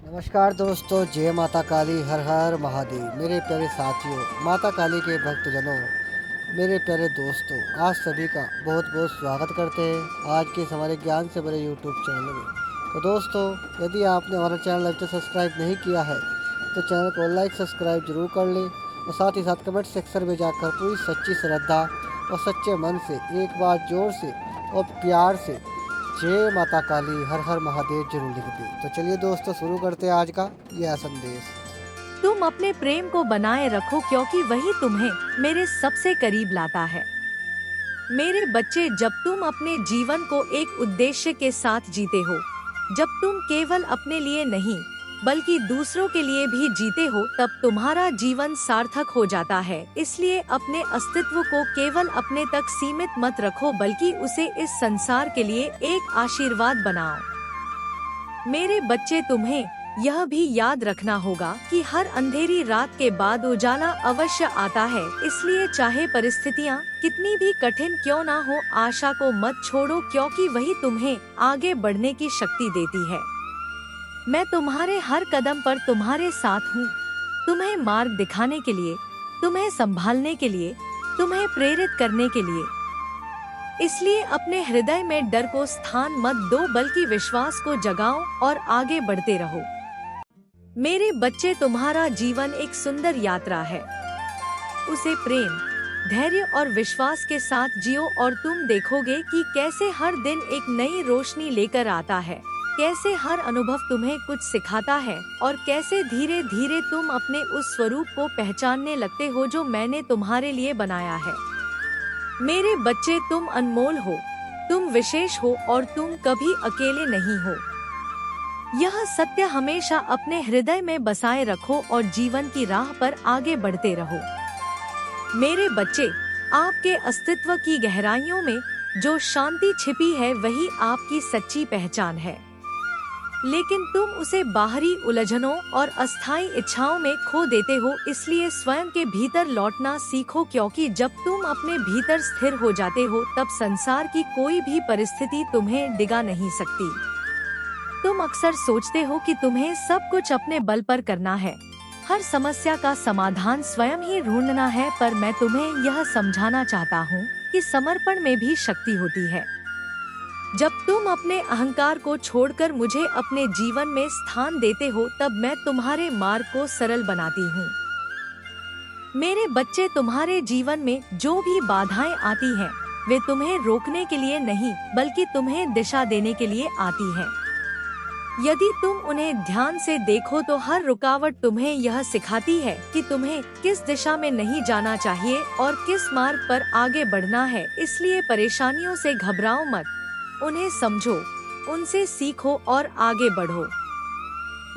नमस्कार दोस्तों, जय माता काली, हर हर महादेव। मेरे प्यारे साथियों, माता काली के भक्तजनों, मेरे प्यारे दोस्तों, आज सभी का बहुत बहुत स्वागत करते हैं आज के इस हमारे ज्ञान से भरे यूट्यूब चैनल में। तो दोस्तों, यदि आपने हमारा चैनल अभी तक सब्सक्राइब नहीं किया है तो चैनल को लाइक सब्सक्राइब जरूर कर लें और साथ ही साथ कमेंट सेक्शन में जाकर पूरी सच्ची श्रद्धा और सच्चे मन से एक बार जोर से और प्यार से जय माता काली, हर हर महादेव जरूर लिख दें। तो चलिए दोस्तों, शुरू करते हैं आज का यह संदेश। तुम अपने प्रेम को बनाए रखो क्योंकि वही तुम्हें मेरे सबसे करीब लाता है। मेरे बच्चे, जब तुम अपने जीवन को एक उद्देश्य के साथ जीते हो, जब तुम केवल अपने लिए नहीं बल्कि दूसरों के लिए भी जीते हो, तब तुम्हारा जीवन सार्थक हो जाता है। इसलिए अपने अस्तित्व को केवल अपने तक सीमित मत रखो बल्कि उसे इस संसार के लिए एक आशीर्वाद बनाओ। मेरे बच्चे, तुम्हें यह भी याद रखना होगा कि हर अंधेरी रात के बाद उजाला अवश्य आता है। इसलिए चाहे परिस्थितियाँ कितनी भी कठिन क्यों ना हो, आशा को मत छोड़ो क्योंकि वही तुम्हें आगे बढ़ने की शक्ति देती है। मैं तुम्हारे हर कदम पर तुम्हारे साथ हूँ, तुम्हें मार्ग दिखाने के लिए, तुम्हें संभालने के लिए, तुम्हें प्रेरित करने के लिए। इसलिए अपने हृदय में डर को स्थान मत दो बल्कि विश्वास को जगाओ और आगे बढ़ते रहो। मेरे बच्चे, तुम्हारा जीवन एक सुंदर यात्रा है। उसे प्रेम, धैर्य और विश्वास के साथ जियो और तुम देखोगे कि कैसे हर दिन एक नई रोशनी लेकर आता है, कैसे हर अनुभव तुम्हें कुछ सिखाता है और कैसे धीरे धीरे तुम अपने उस स्वरूप को पहचानने लगते हो जो मैंने तुम्हारे लिए बनाया है। मेरे बच्चे, तुम अनमोल हो, तुम विशेष हो और तुम कभी अकेले नहीं हो। यह सत्य हमेशा अपने हृदय में बसाए रखो और जीवन की राह पर आगे बढ़ते रहो। मेरे बच्चे, आपके अस्तित्व की गहराइयों में जो शांति छिपी है वही आपकी सच्ची पहचान है। लेकिन तुम उसे बाहरी उलझनों और अस्थायी इच्छाओं में खो देते हो। इसलिए स्वयं के भीतर लौटना सीखो क्योंकि जब तुम अपने भीतर स्थिर हो जाते हो तब संसार की कोई भी परिस्थिति तुम्हें डिगा नहीं सकती। तुम अक्सर सोचते हो कि तुम्हें सब कुछ अपने बल पर करना है, हर समस्या का समाधान स्वयं ही ढूंढना है, पर मैं तुम्हें यह समझाना चाहता हूँ कि समर्पण में भी शक्ति होती है। जब तुम अपने अहंकार को छोड़कर मुझे अपने जीवन में स्थान देते हो तब मैं तुम्हारे मार्ग को सरल बनाती हूँ। मेरे बच्चे, तुम्हारे जीवन में जो भी बाधाएं आती हैं, वे तुम्हें रोकने के लिए नहीं बल्कि तुम्हें दिशा देने के लिए आती हैं। यदि तुम उन्हें ध्यान से देखो तो हर रुकावट तुम्हें यह सिखाती है कि तुम्हें किस दिशा में नहीं जाना चाहिए और किस मार्ग पर आगे बढ़ना है। इसलिए परेशानियों से घबराओ मत, उन्हें समझो, उनसे सीखो और आगे बढ़ो।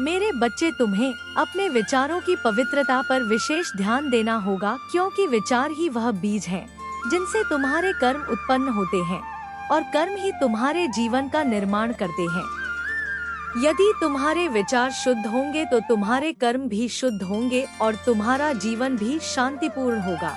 मेरे बच्चे, तुम्हें अपने विचारों की पवित्रता पर विशेष ध्यान देना होगा क्योंकि विचार ही वह बीज हैं जिनसे तुम्हारे कर्म उत्पन्न होते हैं और कर्म ही तुम्हारे जीवन का निर्माण करते हैं। यदि तुम्हारे विचार शुद्ध होंगे तो तुम्हारे कर्म भी शुद्ध होंगे और तुम्हारा जीवन भी शांतिपूर्ण होगा।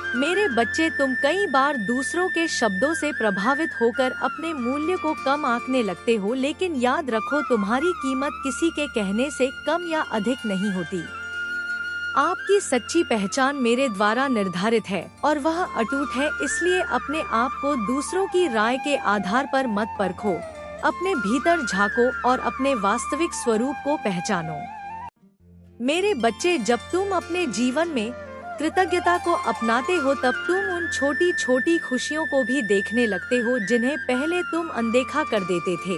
मेरे बच्चे, तुम कई बार दूसरों के शब्दों से प्रभावित होकर अपने मूल्य को कम आंकने लगते हो, लेकिन याद रखो तुम्हारी कीमत किसी के कहने से कम या अधिक नहीं होती। आपकी सच्ची पहचान मेरे द्वारा निर्धारित है और वह अटूट है। इसलिए अपने आप को दूसरों की राय के आधार पर मत परखो, अपने भीतर झांको और अपने वास्तविक स्वरूप को पहचानो। मेरे बच्चे, जब तुम अपने जीवन में कृतज्ञता को अपनाते हो तब तुम उन छोटी छोटी खुशियों को भी देखने लगते हो जिन्हें पहले तुम अनदेखा कर देते थे।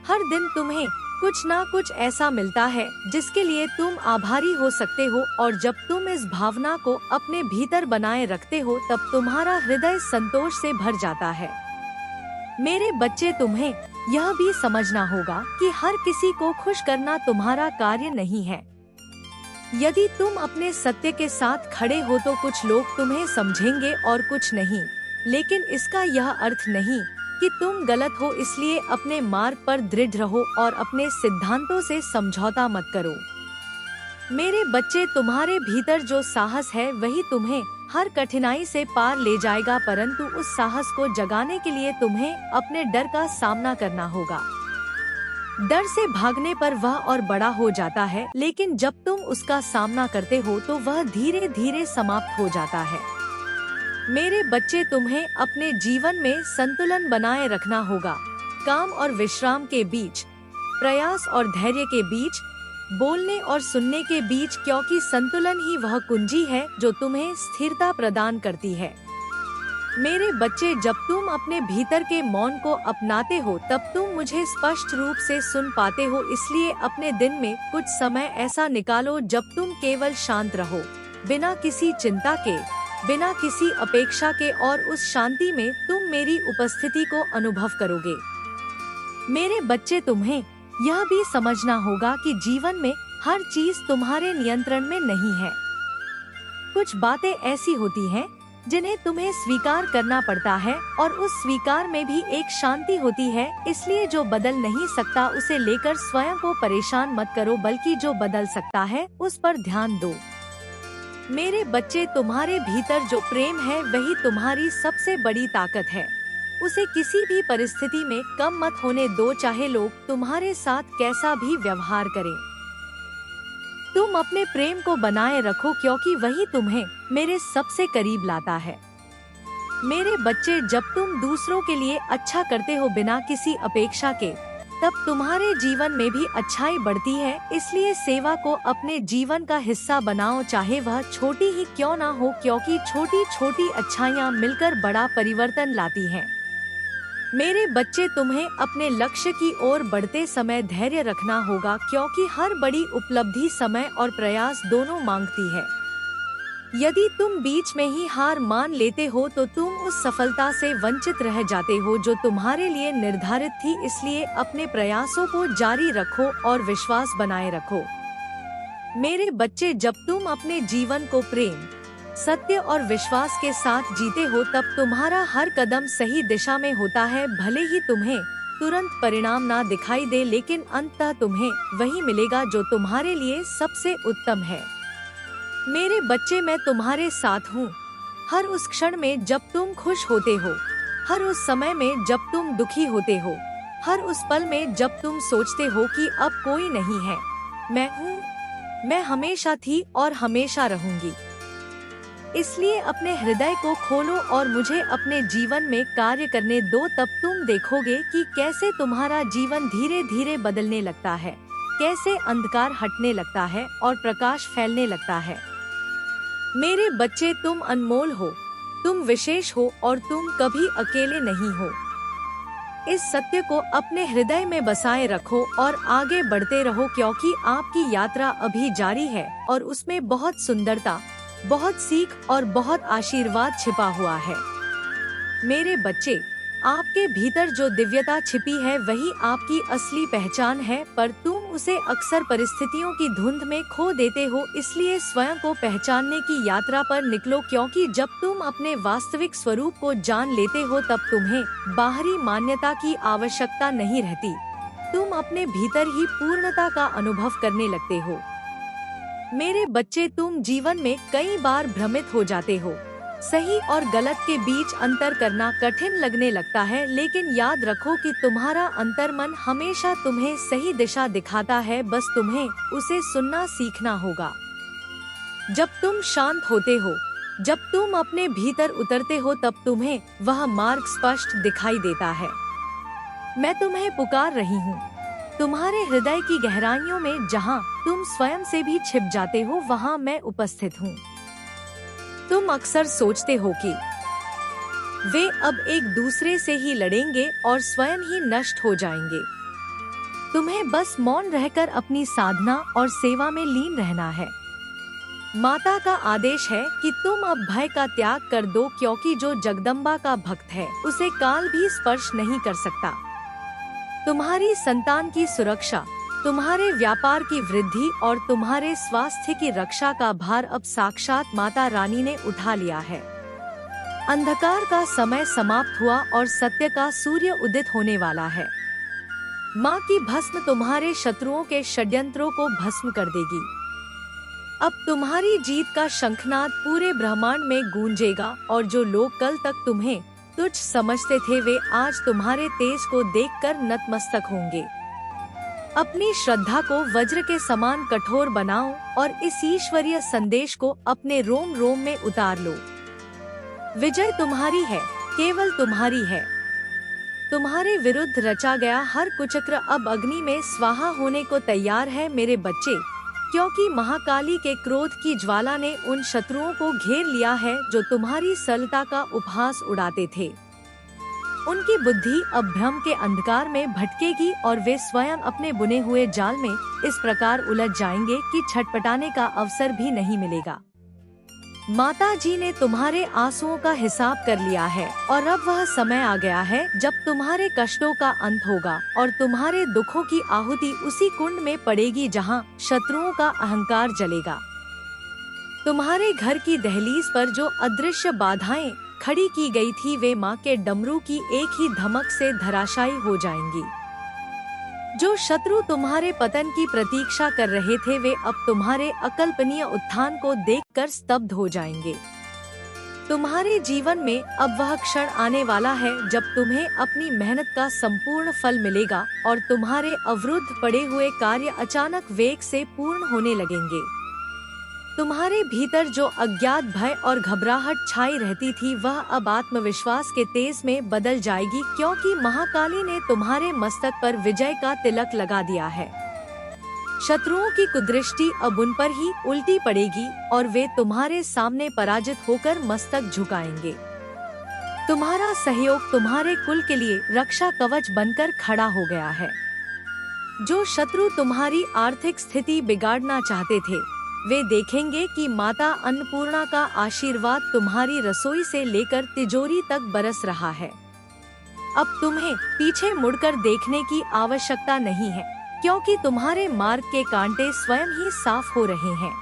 हर दिन तुम्हें कुछ ना कुछ ऐसा मिलता है जिसके लिए तुम आभारी हो सकते हो और जब तुम इस भावना को अपने भीतर बनाए रखते हो तब तुम्हारा हृदय संतोष से भर जाता है। मेरे बच्चे, तुम्हें यह भी समझना होगा कि हर किसी को खुश करना तुम्हारा कार्य नहीं है। यदि तुम अपने सत्य के साथ खड़े हो तो कुछ लोग तुम्हें समझेंगे और कुछ नहीं, लेकिन इसका यह अर्थ नहीं कि तुम गलत हो। इसलिए अपने मार्ग पर दृढ़ रहो और अपने सिद्धांतों से समझौता मत करो। मेरे बच्चे, तुम्हारे भीतर जो साहस है वही तुम्हें हर कठिनाई से पार ले जाएगा, परंतु उस साहस को जगाने के लिए तुम्हें अपने डर का सामना करना होगा। डर से भागने पर वह और बड़ा हो जाता है, लेकिन जब तुम उसका सामना करते हो तो वह धीरे धीरे समाप्त हो जाता है। मेरे बच्चे, तुम्हें अपने जीवन में संतुलन बनाए रखना होगा। काम और विश्राम के बीच, प्रयास और धैर्य के बीच, बोलने और सुनने के बीच, क्योंकि संतुलन ही वह कुंजी है जो तुम्हें स्थिरता प्रदान करती है। मेरे बच्चे, जब तुम अपने भीतर के मौन को अपनाते हो तब तुम मुझे स्पष्ट रूप से सुन पाते हो। इसलिए अपने दिन में कुछ समय ऐसा निकालो जब तुम केवल शांत रहो, बिना किसी चिंता के, बिना किसी अपेक्षा के, और उस शांति में तुम मेरी उपस्थिति को अनुभव करोगे। मेरे बच्चे, तुम्हें यह भी समझना होगा कि जीवन में हर चीज तुम्हारे नियंत्रण में नहीं है। कुछ बातें ऐसी होती हैं जिन्हें तुम्हें स्वीकार करना पड़ता है, और उस स्वीकार में भी एक शांति होती है। इसलिए जो बदल नहीं सकता उसे लेकर स्वयं को परेशान मत करो, बल्कि जो बदल सकता है उस पर ध्यान दो। मेरे बच्चे, तुम्हारे भीतर जो प्रेम है वही तुम्हारी सबसे बड़ी ताकत है। उसे किसी भी परिस्थिति में कम मत होने दो, चाहे लोग तुम्हारे साथ कैसा भी व्यवहार करें। तुम अपने प्रेम को बनाए रखो, क्योंकि वही तुम्हें मेरे सबसे करीब लाता है। मेरे बच्चे, जब तुम दूसरों के लिए अच्छा करते हो बिना किसी अपेक्षा के, तब तुम्हारे जीवन में भी अच्छाई बढ़ती है। इसलिए सेवा को अपने जीवन का हिस्सा बनाओ, चाहे वह छोटी ही क्यों ना हो, क्योंकि छोटी छोटी अच्छाइयाँ मिलकर बड़ा परिवर्तन लाती हैं। मेरे बच्चे, तुम्हें अपने लक्ष्य की ओर बढ़ते समय धैर्य रखना होगा, क्योंकि हर बड़ी उपलब्धि समय और प्रयास दोनों मांगती है। यदि तुम बीच में ही हार मान लेते हो तो तुम उस सफलता से वंचित रह जाते हो जो तुम्हारे लिए निर्धारित थी। इसलिए अपने प्रयासों को जारी रखो और विश्वास बनाए रखो। मेरे बच्चे, जब तुम अपने जीवन को प्रेम, सत्य और विश्वास के साथ जीते हो तब तुम्हारा हर कदम सही दिशा में होता है। भले ही तुम्हें तुरंत परिणाम ना दिखाई दे, लेकिन अंततः तुम्हें वही मिलेगा जो तुम्हारे लिए सबसे उत्तम है। मेरे बच्चे, मैं तुम्हारे साथ हूँ। हर उस क्षण में जब तुम खुश होते हो, हर उस समय में जब तुम दुखी होते हो, हर उस पल में जब तुम सोचते हो कि अब कोई नहीं है, मैं हूँ। मैं हमेशा थी और हमेशा रहूंगी। इसलिए अपने हृदय को खोलो और मुझे अपने जीवन में कार्य करने दो। तब तुम देखोगे कि कैसे तुम्हारा जीवन धीरे धीरे बदलने लगता है, कैसे अंधकार हटने लगता है और प्रकाश फैलने लगता है। मेरे बच्चे, तुम अनमोल हो, तुम विशेष हो और तुम कभी अकेले नहीं हो। इस सत्य को अपने हृदय में बसाए रखो और आगे बढ़ते रहो, क्योंकि आपकी यात्रा अभी जारी है और उसमें बहुत सुंदरता, बहुत सीख और बहुत आशीर्वाद छिपा हुआ है। मेरे बच्चे, आपके भीतर जो दिव्यता छिपी है वही आपकी असली पहचान है, पर तुम उसे अक्सर परिस्थितियों की धुंध में खो देते हो। इसलिए स्वयं को पहचानने की यात्रा पर निकलो, क्योंकि जब तुम अपने वास्तविक स्वरूप को जान लेते हो तब तुम्हें बाहरी मान्यता की आवश्यकता नहीं रहती। तुम अपने भीतर ही पूर्णता का अनुभव करने लगते हो। मेरे बच्चे, तुम जीवन में कई बार भ्रमित हो जाते हो। सही और गलत के बीच अंतर करना कठिन लगने लगता है, लेकिन याद रखो कि तुम्हारा अंतर्मन हमेशा तुम्हें सही दिशा दिखाता है, बस तुम्हें उसे सुनना सीखना होगा। जब तुम शांत होते हो, जब तुम अपने भीतर उतरते हो, तब तुम्हें वह मार्ग स्पष्ट दिखाई देता है। मैं तुम्हें पुकार रही हूँ। तुम्हारे हृदय की गहराइयों में, जहाँ तुम स्वयं से भी छिप जाते हो, वहाँ मैं उपस्थित हूँ। तुम अक्सर सोचते हो कि वे अब एक दूसरे से ही लड़ेंगे और स्वयं ही नष्ट हो जाएंगे। तुम्हें बस मौन रहकर अपनी साधना और सेवा में लीन रहना है। माता का आदेश है कि तुम अब भय का त्याग कर दो, क्योंकि जो जगदम्बा का भक्त है उसे काल भी स्पर्श नहीं कर सकता। तुम्हारी संतान की सुरक्षा, तुम्हारे व्यापार की वृद्धि और तुम्हारे स्वास्थ्य की रक्षा का भार अब साक्षात माता रानी ने उठा लिया है। अंधकार का समय समाप्त हुआ और सत्य का सूर्य उदित होने वाला है। माँ की भस्म तुम्हारे शत्रुओं के षड्यंत्रों को भस्म कर देगी। अब तुम्हारी जीत का शंखनाद पूरे ब्रह्मांड में गूंजेगा, और जो लोग कल तक तुम्हें तुच्छ समझते थे वे आज तुम्हारे तेज को देखकर नतमस्तक होंगे। अपनी श्रद्धा को वज्र के समान कठोर बनाओ और इस ईश्वरीय संदेश को अपने रोम रोम में उतार लो। विजय तुम्हारी है, केवल तुम्हारी है। तुम्हारे विरुद्ध रचा गया हर कुचक्र अब अग्नि में स्वाहा होने को तैयार है मेरे बच्चे, क्योंकि महाकाली के क्रोध की ज्वाला ने उन शत्रुओं को घेर लिया है जो तुम्हारी सरलता का उपहास उड़ाते थे। उनकी बुद्धि अब भ्रम के अंधकार में भटकेगी और वे स्वयं अपने बुने हुए जाल में इस प्रकार उलझ जाएंगे कि छटपटाने का अवसर भी नहीं मिलेगा। माता जी ने तुम्हारे आंसुओं का हिसाब कर लिया है और अब वह समय आ गया है जब तुम्हारे कष्टों का अंत होगा और तुम्हारे दुखों की आहुति उसी कुंड में पड़ेगी जहां शत्रुओं का अहंकार जलेगा। तुम्हारे घर की दहलीज पर जो अदृश्य बाधाएं खड़ी की गई थी वे माँ के डमरू की एक ही धमक से धराशायी हो जाएंगी। जो शत्रु तुम्हारे पतन की प्रतीक्षा कर रहे थे वे अब तुम्हारे अकल्पनीय उत्थान को देखकर स्तब्ध हो जाएंगे। तुम्हारे जीवन में अब वह क्षण आने वाला है जब तुम्हें अपनी मेहनत का संपूर्ण फल मिलेगा और तुम्हारे अवरुद्ध पड़े हुए कार्य अचानक वेग से पूर्ण होने लगेंगे। तुम्हारे भीतर जो अज्ञात भय और घबराहट छाई रहती थी वह अब आत्मविश्वास के तेज में बदल जाएगी, क्योंकि महाकाली ने तुम्हारे मस्तक पर विजय का तिलक लगा दिया है। शत्रुओं की कुदृष्टि अब उन पर ही उल्टी पड़ेगी और वे तुम्हारे सामने पराजित होकर मस्तक झुकाएंगे। तुम्हारा सहयोग तुम्हारे कुल के लिए रक्षा कवच बनकर खड़ा हो गया है। जो शत्रु तुम्हारी आर्थिक स्थिति बिगाड़ना चाहते थे वे देखेंगे कि माता अन्नपूर्णा का आशीर्वाद तुम्हारी रसोई से लेकर तिजोरी तक बरस रहा है। अब तुम्हें पीछे मुड़कर देखने की आवश्यकता नहीं है, क्योंकि तुम्हारे मार्ग के कांटे स्वयं ही साफ हो रहे हैं।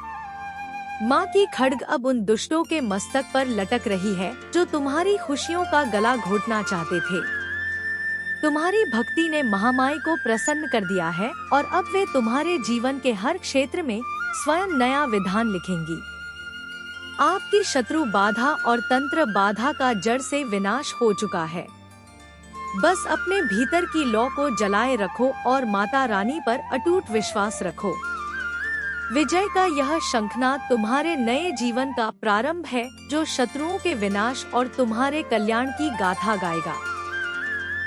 माँ की खड्ग अब उन दुष्टों के मस्तक पर लटक रही है जो तुम्हारी खुशियों का गला घोटना चाहते थे। तुम्हारी भक्ति ने महामाई को प्रसन्न कर दिया है और अब वे तुम्हारे जीवन के हर क्षेत्र में स्वयं नया विधान लिखेंगी। आपकी शत्रु बाधा और तंत्र बाधा का जड़ से विनाश हो चुका है। बस अपने भीतर की लौ को जलाए रखो और माता रानी पर अटूट विश्वास रखो। विजय का यह शंखनाद तुम्हारे नए जीवन का प्रारंभ है जो शत्रुओं के विनाश और तुम्हारे कल्याण की गाथा गाएगा।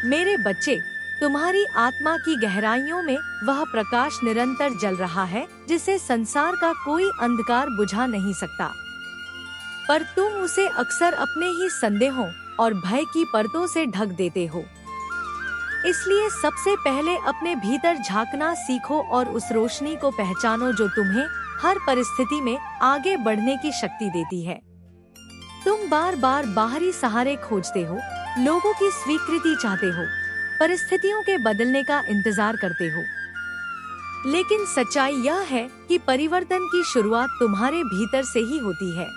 मेरे बच्चे, तुम्हारी आत्मा की गहराइयों में वह प्रकाश निरंतर जल रहा है जिसे संसार का कोई अंधकार बुझा नहीं सकता, पर तुम उसे अक्सर अपने ही संदेहों और भय की परतों से ढक देते हो। इसलिए सबसे पहले अपने भीतर झांकना सीखो और उस रोशनी को पहचानो जो तुम्हें हर परिस्थिति में आगे बढ़ने की शक्ति देती है। तुम बार बार बाहरी सहारे खोजते हो, लोगों की स्वीकृति चाहते हो, परिस्थितियों के बदलने का इंतजार करते हो, लेकिन सच्चाई यह है कि परिवर्तन की शुरुआत तुम्हारे भीतर से ही होती है।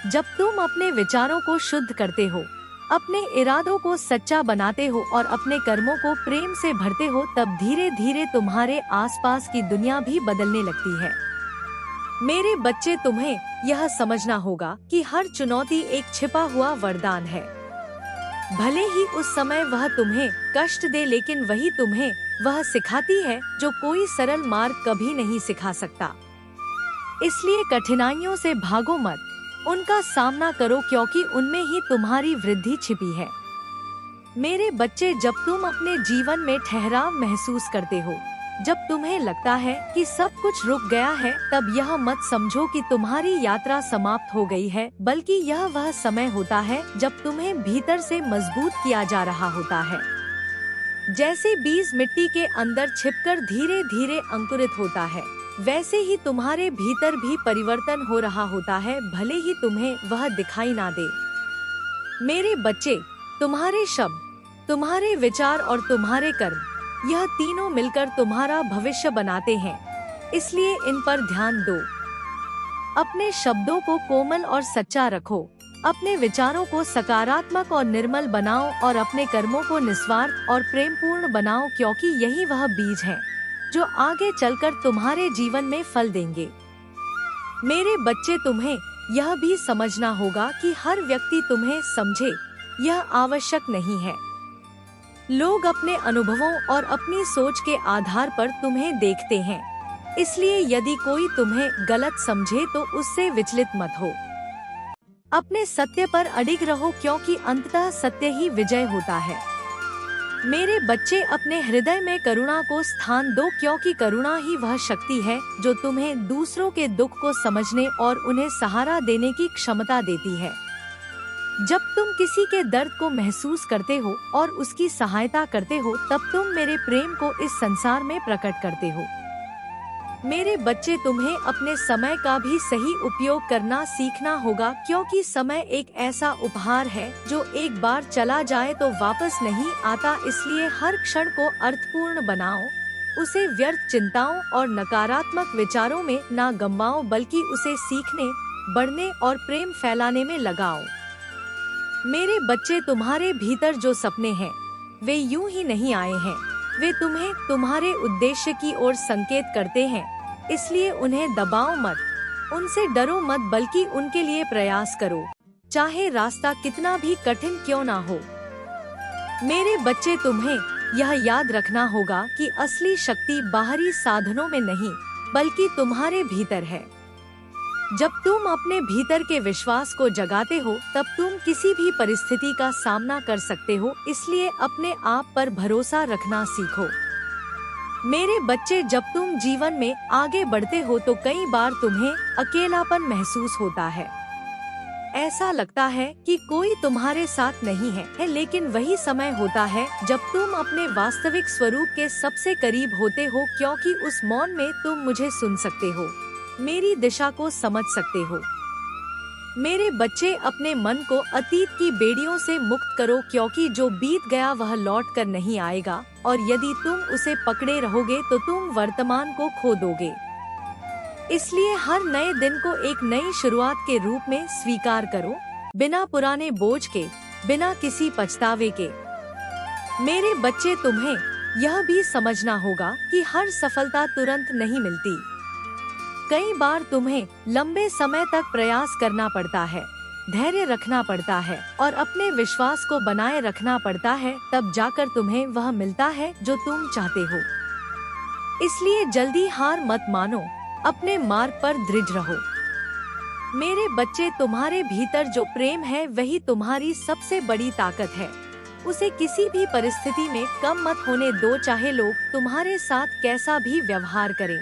जब तुम अपने विचारों को शुद्ध करते हो, अपने इरादों को सच्चा बनाते हो और अपने कर्मों को प्रेम से भरते हो, तब धीरे धीरे तुम्हारे आसपास की दुनिया भी बदलने लगती है। मेरे बच्चे, तुम्हें यह समझना होगा कि हर चुनौती एक छिपा हुआ वरदान है। भले ही उस समय वह तुम्हें कष्ट दे, लेकिन वही तुम्हें वह सिखाती है जो कोई सरल मार्ग कभी नहीं सिखा सकता। इसलिए कठिनाइयों से भागो मत, उनका सामना करो, क्योंकि उनमें ही तुम्हारी वृद्धि छिपी है। मेरे बच्चे, जब तुम अपने जीवन में ठहराव महसूस करते हो, जब तुम्हें लगता है कि सब कुछ रुक गया है, तब यह मत समझो कि तुम्हारी यात्रा समाप्त हो गई है, बल्कि यह वह समय होता है जब तुम्हें भीतर से मजबूत किया जा रहा होता है। जैसे बीज मिट्टी के अंदर छिपकर धीरे धीरे अंकुरित होता है, वैसे ही तुम्हारे भीतर भी परिवर्तन हो रहा होता है, भले ही तुम्हें वह दिखाई ना दे। मेरे बच्चे, तुम्हारे शब्द, तुम्हारे विचार और तुम्हारे कर्म, यह तीनों मिलकर तुम्हारा भविष्य बनाते हैं, इसलिए इन पर ध्यान दो। अपने शब्दों को कोमल और सच्चा रखो, अपने विचारों को सकारात्मक और निर्मल बनाओ और अपने कर्मों को निस्वार्थ और प्रेमपूर्ण बनाओ, क्योंकि यही वह बीज है जो आगे चलकर तुम्हारे जीवन में फल देंगे। मेरे बच्चे, तुम्हें यह भी समझना होगा कि हर व्यक्ति तुम्हें समझे यह आवश्यक नहीं है। लोग अपने अनुभवों और अपनी सोच के आधार पर तुम्हें देखते हैं, इसलिए यदि कोई तुम्हें गलत समझे तो उससे विचलित मत हो। अपने सत्य पर अडिग रहो क्योंकि अंततः सत्य ही विजय होता है। मेरे बच्चे, अपने हृदय में करुणा को स्थान दो क्योंकि करुणा ही वह शक्ति है जो तुम्हें दूसरों के दुख को समझने और उन्हें सहारा देने की क्षमता देती है। जब तुम किसी के दर्द को महसूस करते हो और उसकी सहायता करते हो, तब तुम मेरे प्रेम को इस संसार में प्रकट करते हो। मेरे बच्चे, तुम्हें अपने समय का भी सही उपयोग करना सीखना होगा क्योंकि समय एक ऐसा उपहार है जो एक बार चला जाए तो वापस नहीं आता। इसलिए हर क्षण को अर्थपूर्ण बनाओ, उसे व्यर्थ चिंताओं और नकारात्मक विचारों में ना गंवाओ, बल्कि उसे सीखने, बढ़ने और प्रेम फैलाने में लगाओ। मेरे बच्चे, तुम्हारे भीतर जो सपने हैं वे यूं ही नहीं आए हैं, वे तुम्हें तुम्हारे उद्देश्य की ओर संकेत करते हैं। इसलिए उन्हें दबाओ मत, उनसे डरो मत, बल्कि उनके लिए प्रयास करो, चाहे रास्ता कितना भी कठिन क्यों ना हो। मेरे बच्चे, तुम्हें यह याद रखना होगा कि असली शक्ति बाहरी साधनों में नहीं बल्कि तुम्हारे भीतर है। जब तुम अपने भीतर के विश्वास को जगाते हो तब तुम किसी भी परिस्थिति का सामना कर सकते हो। इसलिए अपने आप पर भरोसा रखना सीखो। मेरे बच्चे, जब तुम जीवन में आगे बढ़ते हो तो कई बार तुम्हें अकेलापन महसूस होता है। ऐसा लगता है कि कोई तुम्हारे साथ नहीं है, लेकिन वही समय होता है जब तुम अपने वास्तविक स्वरूप के सबसे करीब होते हो क्योंकि उस मौन में तुम मुझे सुन सकते हो, मेरी दिशा को समझ सकते हो। मेरे बच्चे, अपने मन को अतीत की बेड़ियों से मुक्त करो क्योंकि जो बीत गया वह लौट कर नहीं आएगा और यदि तुम उसे पकड़े रहोगे तो तुम वर्तमान को खो दोगे। इसलिए हर नए दिन को एक नई शुरुआत के रूप में स्वीकार करो, बिना पुराने बोझ के, बिना किसी पछतावे के। मेरे बच्चे, तुम्हें यह भी समझना होगा कि हर सफलता तुरंत नहीं मिलती। कई बार तुम्हें लंबे समय तक प्रयास करना पड़ता है, धैर्य रखना पड़ता है और अपने विश्वास को बनाए रखना पड़ता है, तब जाकर तुम्हें वह मिलता है जो तुम चाहते हो। इसलिए जल्दी हार मत मानो, अपने मार्ग पर दृढ़ रहो। मेरे बच्चे, तुम्हारे भीतर जो प्रेम है वही तुम्हारी सबसे बड़ी ताकत है। उसे किसी भी परिस्थिति में कम मत होने दो, चाहे लोग तुम्हारे साथ कैसा भी व्यवहार करें।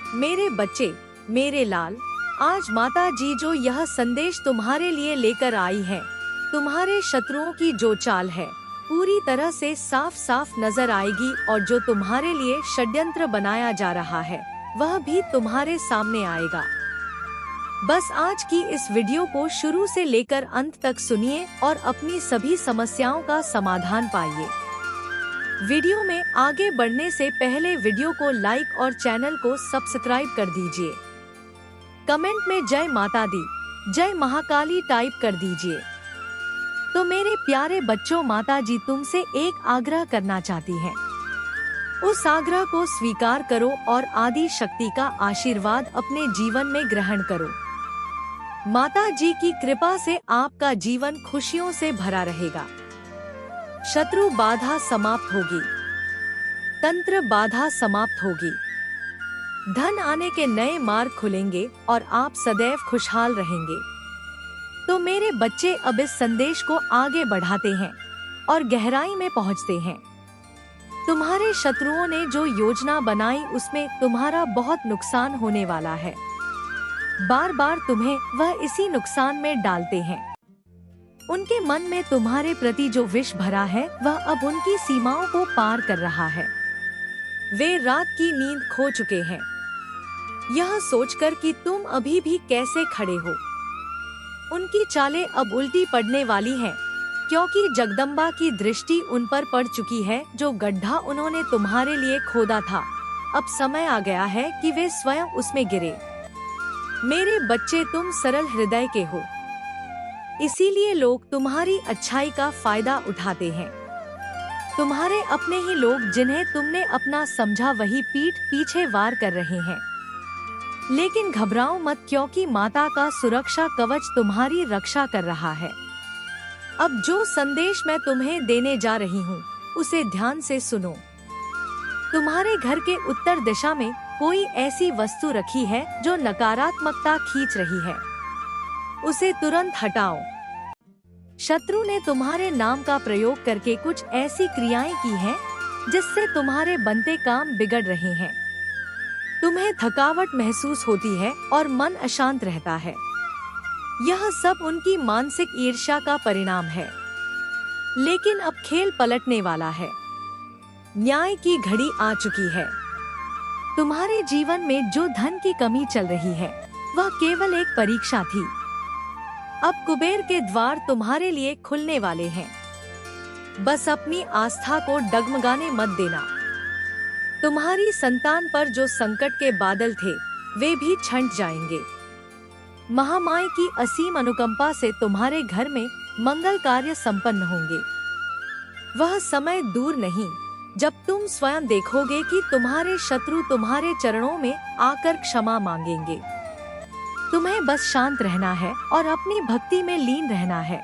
मेरे बच्चे, मेरे लाल, आज माता जी जो यह संदेश तुम्हारे लिए लेकर आई है, तुम्हारे शत्रुओं की जो चाल है पूरी तरह से साफ साफ नजर आएगी और जो तुम्हारे लिए षड्यंत्र बनाया जा रहा है वह भी तुम्हारे सामने आएगा। बस आज की इस वीडियो को शुरू से लेकर अंत तक सुनिए और अपनी सभी समस्याओं का समाधान पाइए। वीडियो में आगे बढ़ने से पहले वीडियो को लाइक और चैनल को सब्सक्राइब कर दीजिए। कमेंट में जय माता दी, जय महाकाली टाइप कर दीजिए। तो मेरे प्यारे बच्चों, माता जी तुमसे एक आग्रह करना चाहती हैं। उस आग्रह को स्वीकार करो और आदि शक्ति का आशीर्वाद अपने जीवन में ग्रहण करो। माता जी की कृपा से आपका जीवन खुशियों से भरा रहेगा। शत्रु बाधा समाप्त होगी, तंत्र बाधा समाप्त होगी, धन आने के नए मार्ग खुलेंगे और आप सदैव खुशहाल रहेंगे। तो मेरे बच्चे, अब इस संदेश को आगे बढ़ाते हैं और गहराई में पहुंचते हैं। तुम्हारे शत्रुओं ने जो योजना बनाई उसमें तुम्हारा बहुत नुकसान होने वाला है। बार बार तुम्हें वह इसी नुकसान में डालते हैं। उनके मन में तुम्हारे प्रति जो विष भरा है वह अब उनकी सीमाओं को पार कर रहा है। वे रात की नींद खो चुके हैं, यह सोचकर कि तुम अभी भी कैसे खड़े हो। उनकी चालें अब उल्टी पड़ने वाली हैं, क्योंकि जगदम्बा की दृष्टि उन पर पड़ चुकी है। जो गड्ढा उन्होंने तुम्हारे लिए खोदा था, अब समय आ गया है कि वे स्वयं उसमें गिरे। मेरे बच्चे, तुम सरल हृदय के हो, इसीलिए लोग तुम्हारी अच्छाई का फायदा उठाते हैं। तुम्हारे अपने ही लोग जिन्हें तुमने अपना समझा वही पीठ पीछे वार कर रहे हैं। लेकिन घबराओ मत, क्योंकि माता का सुरक्षा कवच तुम्हारी रक्षा कर रहा है। अब जो संदेश मैं तुम्हें देने जा रही हूँ उसे ध्यान से सुनो। तुम्हारे घर के उत्तर दिशा में कोई ऐसी वस्तु रखी है जो नकारात्मकता खींच रही है, उसे तुरंत हटाओ। शत्रु ने तुम्हारे नाम का प्रयोग करके कुछ ऐसी क्रियाएं की हैं जिससे तुम्हारे बनते काम बिगड़ रहे हैं। तुम्हें थकावट महसूस होती है और मन अशांत रहता है। यह सब उनकी मानसिक ईर्ष्या का परिणाम है। लेकिन अब खेल पलटने वाला है। न्याय की घड़ी आ चुकी है। तुम्हारे जीवन में जो धन की कमी चल रही है वह केवल एक परीक्षा थी। अब कुबेर के द्वार तुम्हारे लिए खुलने वाले हैं। बस अपनी आस्था को डगमगाने मत देना। तुम्हारी संतान पर जो संकट के बादल थे वे भी छंट जाएंगे। महामाई की असीम अनुकंपा से तुम्हारे घर में मंगल कार्य संपन्न होंगे। वह समय दूर नहीं जब तुम स्वयं देखोगे कि तुम्हारे शत्रु तुम्हारे चरणों में आकर क्षमा मांगेंगे। तुम्हें बस शांत रहना है और अपनी भक्ति में लीन रहना है।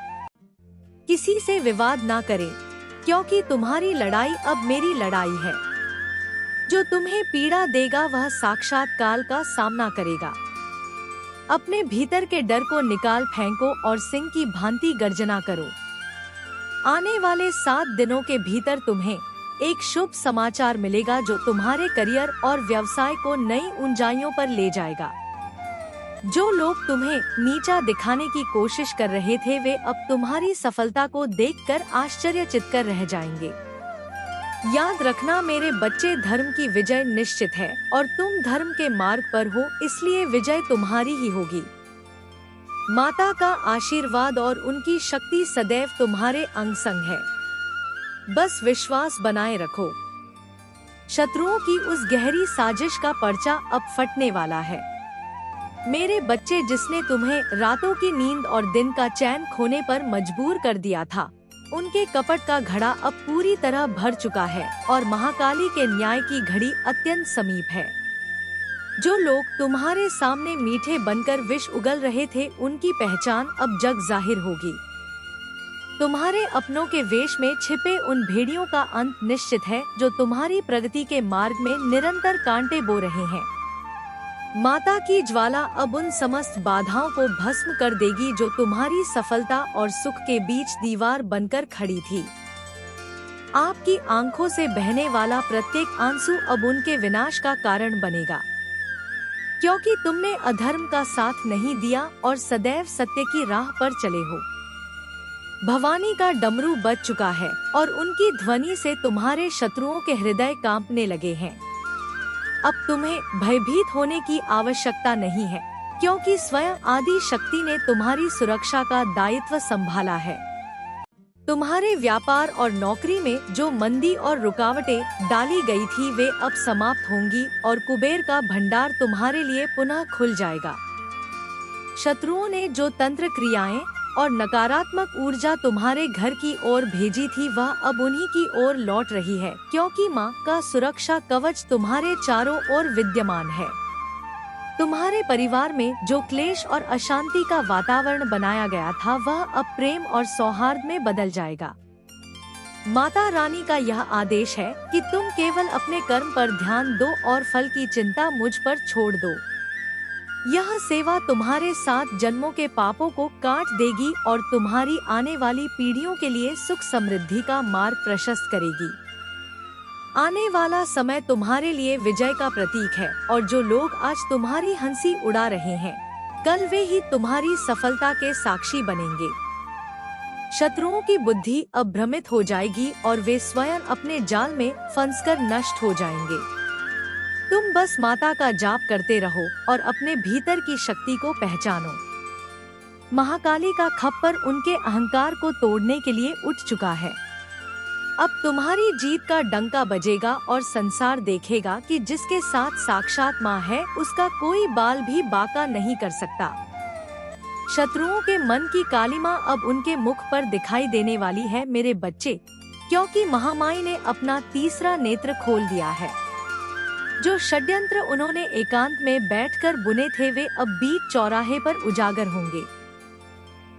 किसी से विवाद ना करें, क्योंकि तुम्हारी लड़ाई अब मेरी लड़ाई है। जो तुम्हें पीड़ा देगा वह साक्षात काल का सामना करेगा। अपने भीतर के डर को निकाल फेंको और सिंह की भांति गर्जना करो। आने वाले 7 दिनों के भीतर तुम्हें एक शुभ समाचार मिलेगा जो तुम्हारे करियर और व्यवसाय को नई ऊंचाइयों पर ले जाएगा। जो लोग तुम्हें नीचा दिखाने की कोशिश कर रहे थे वे अब तुम्हारी सफलता को देखकर आश्चर्यचकित कर रह जाएंगे। याद रखना मेरे बच्चे, धर्म की विजय निश्चित है और तुम धर्म के मार्ग पर हो, इसलिए विजय तुम्हारी ही होगी। माता का आशीर्वाद और उनकी शक्ति सदैव तुम्हारे अंग संग है। बस विश्वास बनाए रखो। शत्रुओं की उस गहरी साजिश का पर्चा अब फटने वाला है। मेरे बच्चे, जिसने तुम्हें रातों की नींद और दिन का चैन खोने पर मजबूर कर दिया था, उनके कपट का घड़ा अब पूरी तरह भर चुका है और महाकाली के न्याय की घड़ी अत्यंत समीप है। जो लोग तुम्हारे सामने मीठे बनकर विष उगल रहे थे उनकी पहचान अब जग जाहिर होगी। तुम्हारे अपनों के वेश में छिपे उन भेड़ियों का अंत निश्चित है जो तुम्हारी प्रगति के मार्ग में निरंतर कांटे बो रहे हैं। माता की ज्वाला अब उन समस्त बाधाओं को भस्म कर देगी जो तुम्हारी सफलता और सुख के बीच दीवार बनकर खड़ी थी। आपकी आंखों से बहने वाला प्रत्येक आंसू अब उनके विनाश का कारण बनेगा, क्योंकि तुमने अधर्म का साथ नहीं दिया और सदैव सत्य की राह पर चले हो। भवानी का डमरू बज चुका है और उनकी ध्वनि से तुम्हारे शत्रुओं के हृदय कांपने लगे हैं। अब तुम्हें भयभीत होने की आवश्यकता नहीं है, क्योंकि स्वयं आदि शक्ति ने तुम्हारी सुरक्षा का दायित्व संभाला है। तुम्हारे व्यापार और नौकरी में जो मंदी और रुकावटें डाली गई थी वे अब समाप्त होंगी और कुबेर का भंडार तुम्हारे लिए पुनः खुल जाएगा। शत्रुओं ने जो तंत्र क्रियाएं और नकारात्मक ऊर्जा तुम्हारे घर की ओर भेजी थी वह अब उन्हीं की ओर लौट रही है, क्योंकि माँ का सुरक्षा कवच तुम्हारे चारों ओर विद्यमान है। तुम्हारे परिवार में जो क्लेश और अशांति का वातावरण बनाया गया था वह अब प्रेम और सौहार्द में बदल जाएगा। माता रानी का यह आदेश है कि तुम केवल अपने कर्म पर ध्यान दो और फल की चिंता मुझ पर छोड़ दो। यह सेवा तुम्हारे 7 जन्मों के पापों को काट देगी और तुम्हारी आने वाली पीढ़ियों के लिए सुख समृद्धि का मार्ग प्रशस्त करेगी। आने वाला समय तुम्हारे लिए विजय का प्रतीक है और जो लोग आज तुम्हारी हंसी उड़ा रहे हैं कल वे ही तुम्हारी सफलता के साक्षी बनेंगे। शत्रुओं की बुद्धि अब भ्रमित हो जाएगी और वे स्वयं अपने जाल में फंसकर नष्ट हो जाएंगे। तुम बस माता का जाप करते रहो और अपने भीतर की शक्ति को पहचानो। महाकाली का खप्पर उनके अहंकार को तोड़ने के लिए उठ चुका है। अब तुम्हारी जीत का डंका बजेगा और संसार देखेगा कि जिसके साथ साक्षात माँ है उसका कोई बाल भी बांका नहीं कर सकता। शत्रुओं के मन की कालिमा अब उनके मुख पर दिखाई देने वाली है मेरे बच्चे, क्योंकि महामाई ने अपना तीसरा नेत्र खोल दिया है। जो षड्यंत्र उन्होंने एकांत में बैठकर बुने थे वे अब बीच चौराहे पर उजागर होंगे।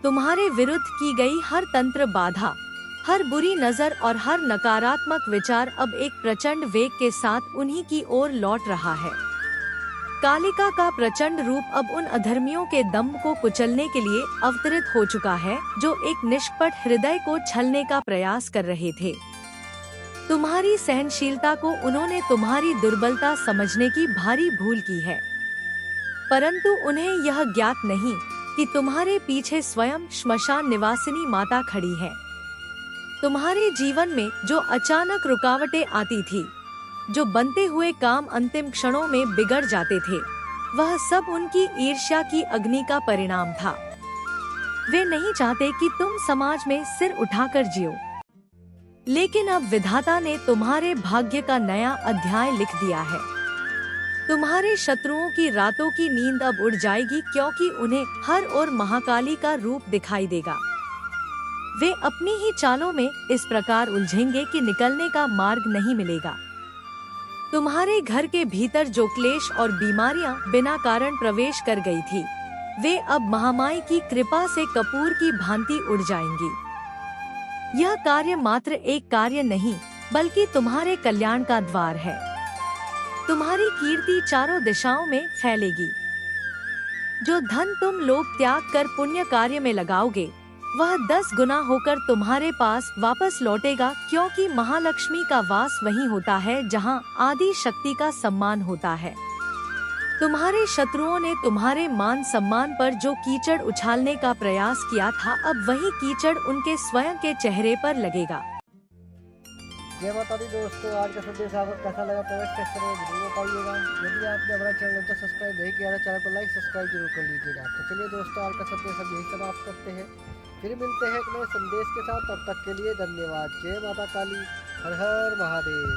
तुम्हारे विरुद्ध की गई हर तंत्र बाधा, हर बुरी नजर और हर नकारात्मक विचार अब एक प्रचंड वेग के साथ उन्हीं की ओर लौट रहा है। कालिका का प्रचंड रूप अब उन अधर्मियों के दम्भ को कुचलने के लिए अवतरित हो चुका है, जो एक निष्कपट हृदय को छलने का प्रयास कर रहे थे। तुम्हारी सहनशीलता को उन्होंने तुम्हारी दुर्बलता समझने की भारी भूल की है, परंतु उन्हें यह ज्ञात नहीं कि तुम्हारे पीछे स्वयं श्मशान निवासिनी माता खड़ी है। तुम्हारे जीवन में जो अचानक रुकावटें आती थी, जो बनते हुए काम अंतिम क्षणों में बिगड़ जाते थे, वह सब उनकी ईर्ष्या की अग्नि का परिणाम था। वे नहीं चाहते कि तुम समाज में सिर उठाकर जियो, लेकिन अब विधाता ने तुम्हारे भाग्य का नया अध्याय लिख दिया है। तुम्हारे शत्रुओं की रातों की नींद अब उड़ जाएगी, क्योंकि उन्हें हर ओर महाकाली का रूप दिखाई देगा। वे अपनी ही चालों में इस प्रकार उलझेंगे कि निकलने का मार्ग नहीं मिलेगा। तुम्हारे घर के भीतर जो क्लेश और बीमारियां बिना कारण प्रवेश कर गई थी, वे अब महामाई की कृपा से कपूर की भांति उड़ जाएंगी। यह कार्य मात्र एक कार्य नहीं, बल्कि तुम्हारे कल्याण का द्वार है। तुम्हारी कीर्ति चारों दिशाओं में फैलेगी। जो धन तुम लोग त्याग कर पुण्य कार्य में लगाओगे, वह 10 गुना होकर तुम्हारे पास वापस लौटेगा, क्योंकि महालक्ष्मी का वास वहीं होता है जहां आदि शक्ति का सम्मान होता है। तुम्हारे शत्रुओं ने तुम्हारे मान सम्मान पर जो कीचड़ उछालने का प्रयास किया था, अब वही कीचड़ उनके स्वयं के चेहरे पर लगेगा। जय माता दी दोस्तों, आज का संदेश आपको कैसा लगा कमेंट सेक्शन में जरूर बताइएगा। यदि आपने हमारा चैनल तो सब्सक्राइब नहीं किया है, चैनल को लाइक सब्सक्राइब जरूर कर लीजिएगा। तो चलिए दोस्तों, आज का संदेश हम यही समाप्त करते हैं। फिर मिलते हैं एक नए संदेश के साथ। तब तक के लिए धन्यवाद। जय माता काली, हर हर महादेव।